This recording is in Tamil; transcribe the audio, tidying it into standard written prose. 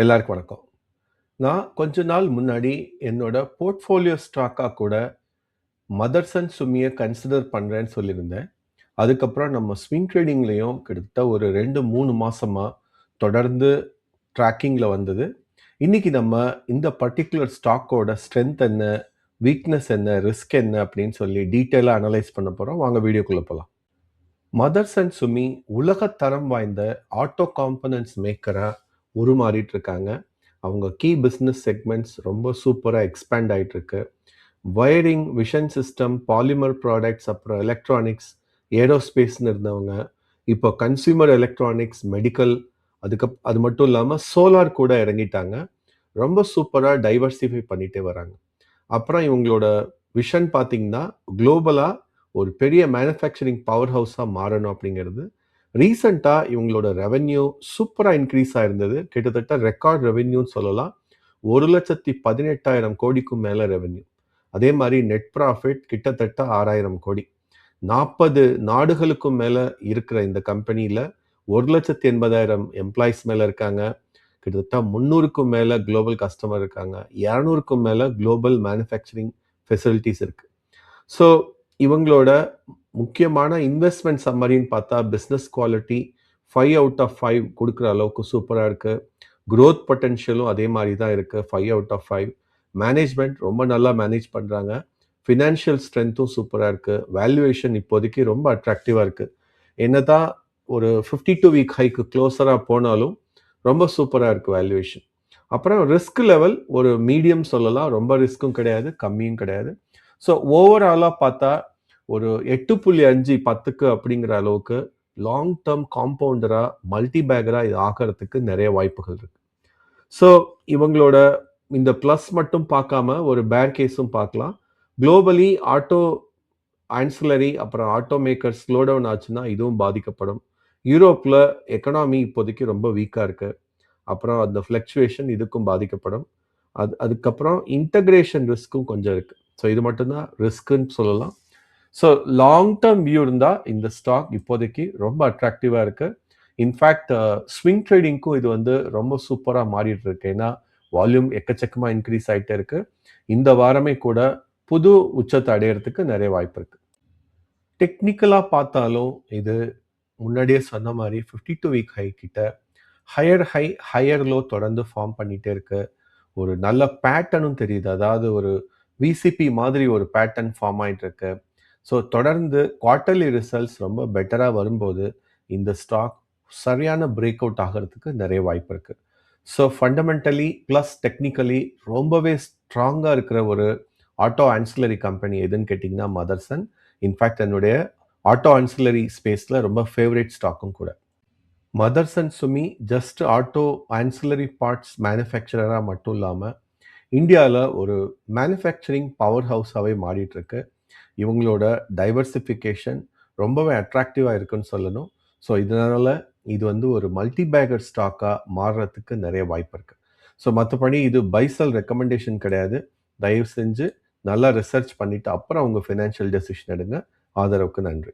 எல்லாருக்கும் வணக்கம். நான் கொஞ்ச நாள் முன்னாடி என்னோட போர்ட்ஃபோலியோ ஸ்டாக்கா கூட மதர்சன் சுமிய கன்சிடர் பண்றேன்னு சொல்லியிருந்தேன். அதுக்கப்புறம் நம்ம ஸ்விங் ட்ரேடிங்லயும் கிட்டத்தட்ட ஒரு 2, 3 மாசமா தொடர்ந்து ட்ராக்கிங்ல வந்தது. இன்னைக்கு நம்ம இந்த பர்ட்டிகுலர் ஸ்டாக்கோட ஸ்ட்ரென்த் என்ன, வீக்னஸ் என்ன, ரிஸ்க் என்ன அப்படின்னு சொல்லி டீட்டெயிலா அனலைஸ் பண்ண போறோம். வாங்க வீடியோக்குள்ள போலாம். மதர்சன் சுமி உலக தரம் வாய்ந்த ஆட்டோ காம்பனன்ட்ஸ் மேக்கரா உருமாறிட்டு இருக்காங்க. அவங்க கீ பிஸ்னஸ் செக்மெண்ட்ஸ் ரொம்ப சூப்பராக எக்ஸ்பேண்ட் ஆகிட்டு இருக்கு. Wiring, vision system, polymer products, அப்புறம் எலக்ட்ரானிக்ஸ், ஏரோஸ்பேஸ்னு இருந்தவங்க இப்போ கன்சியூமர் எலக்ட்ரானிக்ஸ், மெடிக்கல், அது மட்டும் இல்லாமல் சோலார் கூட இறங்கிட்டாங்க. ரொம்ப சூப்பராக டைவர்சிஃபை பண்ணிட்டே வராங்க. அப்புறம் இவங்களோட விஷன் பார்த்தீங்கன்னா குளோபலாக ஒரு பெரிய மேனுஃபேக்சரிங் பவர் ஹவுஸாக மாறணும் அப்படிங்கிறது. ரீசெண்டாக இவங்களோட ரெவென்யூ சூப்பராக இன்க்ரீஸ் ஆயிருந்தது. கிட்டத்தட்ட ரெக்கார்ட் ரெவென்யூன்னு சொல்லலாம். 1,18,000 கோடிக்கும் மேலே ரெவென்யூ. அதே மாதிரி நெட் ப்ராஃபிட் கிட்டத்தட்ட 6,000 கோடி. 40 நாடுகளுக்கும் மேலே இருக்கிற இந்த கம்பெனியில் 1,80,000 எம்ப்ளாயிஸ் மேலே இருக்காங்க. கிட்டத்தட்ட 300க்கும் மேலே குளோபல் கஸ்டமர் இருக்காங்க. 200க்கும் மேலே குளோபல் மேனுஃபேக்சரிங் ஃபெசிலிட்டிஸ் இருக்கு. ஸோ இவங்களோட முக்கியமான இன்வெஸ்ட்மெண்ட் சம்மரின்னு பார்த்தா பிஸ்னஸ் குவாலிட்டி 5 அவுட் ஆஃப் 5 கொடுக்குற அளவுக்கு சூப்பராக இருக்குது. க்ரோத் பொட்டென்ஷியலும் அதே மாதிரி தான் இருக்குது. 5 அவுட் ஆஃப் 5. மேனேஜ்மெண்ட் ரொம்ப நல்லா மேனேஜ் பண்ணுறாங்க. ஃபினான்ஷியல் ஸ்ட்ரென்த்தும் சூப்பராக இருக்குது. வேல்யூவேஷன் இப்போதைக்கு ரொம்ப அட்ராக்டிவாக இருக்குது. என்ன தான் ஒரு 52 வீக் ஹைக்கு க்ளோஸராக போனாலும் ரொம்ப சூப்பராக இருக்குது வேல்யூவேஷன். அப்புறம் ரிஸ்க் லெவல் ஒரு மீடியம் சொல்லலாம். ரொம்ப ரிஸ்க்கும் கிடையாது, கம்மியும் கிடையாது. ஸோ ஓவராலாக பார்த்தா ஒரு 8.5 10க்கு அப்படிங்கிற அளவுக்கு லாங் டேர்ம் காம்பவுண்டராக, மல்டி பேக்கராக இது ஆகிறதுக்கு நிறைய வாய்ப்புகள் இருக்கு. ஸோ இவங்களோட இந்த ப்ளஸ் மட்டும் பார்க்காம ஒரு பேர் கேஸும் பார்க்கலாம். குளோபலி ஆட்டோ ஆன்சிலரி அப்புறம் ஆட்டோ மேக்கர் ஸ்லோ டவுன் ஆச்சுன்னா இதுவும் பாதிக்கப்படும். யூரோப்பில் எக்கனாமி இப்போதைக்கு ரொம்ப வீக்காக இருக்கு. அப்புறம் அந்த ஃப்ளக்சுவேஷன் இதுக்கும் பாதிக்கப்படும். அதுக்கப்புறம் இன்டகிரேஷன் ரிஸ்க்கும் கொஞ்சம் இருக்கு. ஸோ இது மட்டும்தான் ரிஸ்க்குன்னு சொல்லலாம். ஸோ லாங் டேர்ம் வியூ இருந்தால் இந்த ஸ்டாக் இப்போதைக்கு ரொம்ப அட்ராக்டிவாக இருக்கு. இன்ஃபேக்ட் ஸ்விங் ட்ரேடிங்க்கும் இது வந்து ரொம்ப சூப்பராக மாறிட்டு இருக்கு. ஏன்னா வால்யூம் எக்கச்சக்கமாக இன்க்ரீஸ் ஆகிட்டே இருக்கு. இந்த வாரமே கூட புது உச்சத்தை அடையிறதுக்கு நிறைய வாய்ப்பு இருக்கு. டெக்னிக்கலாக பார்த்தாலும் இது முன்னாடியே சொன்ன மாதிரி 52 வீக் ஹை கிட்ட ஹையர் ஹை ஹையர் லோ தொடர்ந்து ஃபார்ம் பண்ணிகிட்டே இருக்கு. ஒரு நல்ல பேட்டர்னும் தெரியுது. அதாவது ஒரு விசிபி மாதிரி ஒரு பேட்டர்ன் ஃபார்ம் ஆகிட்டு இருக்கு. ஸோ தொடர்ந்து குவார்ட்டர்லி ரிசல்ட்ஸ் ரொம்ப பெட்டராக வரும்போது இந்த ஸ்டாக் சரியான பிரேக் அவுட் ஆகிறதுக்கு நிறைய வாய்ப்பு இருக்குது. ஸோ ஃபண்டமெண்டலி ப்ளஸ் டெக்னிக்கலி ரொம்பவே ஸ்ட்ராங்காக இருக்கிற ஒரு ஆட்டோ ஆன்சிலரி கம்பெனி எதுன்னு கேட்டிங்கன்னா மதர்சன். இன்ஃபேக்ட் என்னுடைய ஆட்டோ ஆன்சிலரி ஸ்பேஸில் ரொம்ப ஃபேவரட் ஸ்டாக்கும் கூட. Motherson Sumi just auto ancillary parts மேனுஃபேக்சரராக மட்டும் இல்லாமல் இந்தியாவில் ஒரு மேனுஃபேக்சரிங் பவர் ஹவுஸாகவே மாறிட்டு இருக்கு. இவங்களோட டைவர்சிஃபிகேஷன் ரொம்பவே அட்ராக்டிவாக இருக்குன்னு சொல்லணும். ஸோ இதனால் இது வந்து ஒரு மல்டி பேக்கர் ஸ்டாக்காக மாறுறதுக்கு நிறைய வாய்ப்பு இருக்குது. ஸோ மற்றபடி இது பைசல் ரெக்கமெண்டேஷன் கிடையாது. தயவு செஞ்சு நல்லா ரிசர்ச் பண்ணிவிட்டு அப்புறம் உங்கள் ஃபினான்ஷியல் டெசிஷன் எடுங்க. ஆதரவுக்கு நன்றி.